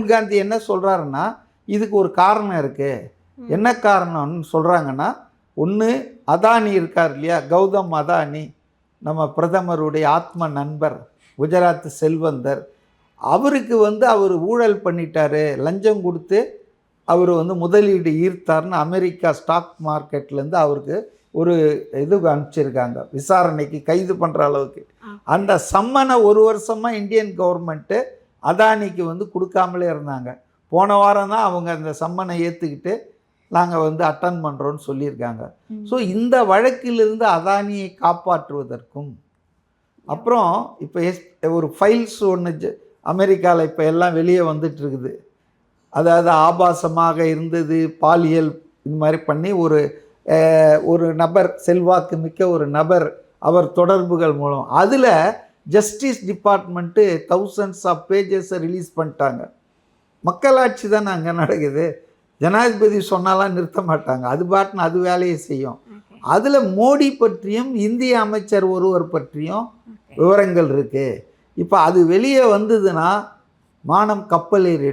ராகுல் காந்தி என்ன சொல்கிறாருன்னா, இதுக்கு ஒரு காரணம் இருக்குது. என்ன காரணம்னு சொல்கிறாங்கன்னா, ஒன்று அதானி இருக்கார் இல்லையா, கௌதம் அதானி, நம்ம பிரதமருடைய ஆத்ம நண்பர், குஜராத் செல்வந்தர். அவருக்கு அவர் ஊழல் பண்ணிட்டாரு, லஞ்சம் கொடுத்து அவர் முதலீடு ஈர்த்தார்னு அமெரிக்கா ஸ்டாக் மார்க்கெட்லேருந்து அவருக்கு ஒரு இது அனுப்பிச்சிருக்காங்க, விசாரணைக்கு கைது பண்ணுற அளவுக்கு. அந்த சம்மனை ஒரு வருஷமாக இந்தியன் கவர்மெண்ட்டு அதானிக்கு கொடுக்காமலே இருந்தாங்க. போன வாரம் தான் அவங்க அந்த சம்மனை ஏற்றுக்கிட்டு நாங்கள் அட்டன் பண்ணுறோன்னு சொல்லியிருக்காங்க. ஸோ இந்த வழக்கிலிருந்து அதானியை காப்பாற்றுவதற்கும், அப்புறம் இப்போ ஒரு ஃபைல்ஸ் ஒன்று அமெரிக்காவில் இப்போ எல்லாம் வெளியே வந்துட்டு இருக்குது. அதாவது ஆபாசமாக இருந்தது, பாலியல் இது மாதிரி பண்ணி ஒரு நபர், செல்வாக்கு மிக்க ஒரு நபர், அவர் தொடர்புகள் மூலம் அதில் ஜஸ்டிஸ் டிபார்ட்மெண்ட்டு தௌசண்ட்ஸ் ஆஃப் பேஜஸை ரிலீஸ் பண்ணிட்டாங்க. மக்களாட்சி தான் அங்கே நடக்குது. ஜனாதிபதி சொன்னாலாம் நிறுத்த மாட்டாங்க, அது பாட்டுன்னு அது வேலையை செய்யும். அதில் மோடி பற்றியும் இந்திய அமைச்சர் ஒருவர் பற்றியும் விவரங்கள் இருக்குது. இப்போ அது வெளியே வந்ததுன்னா மானம் கப்பல் ஏறி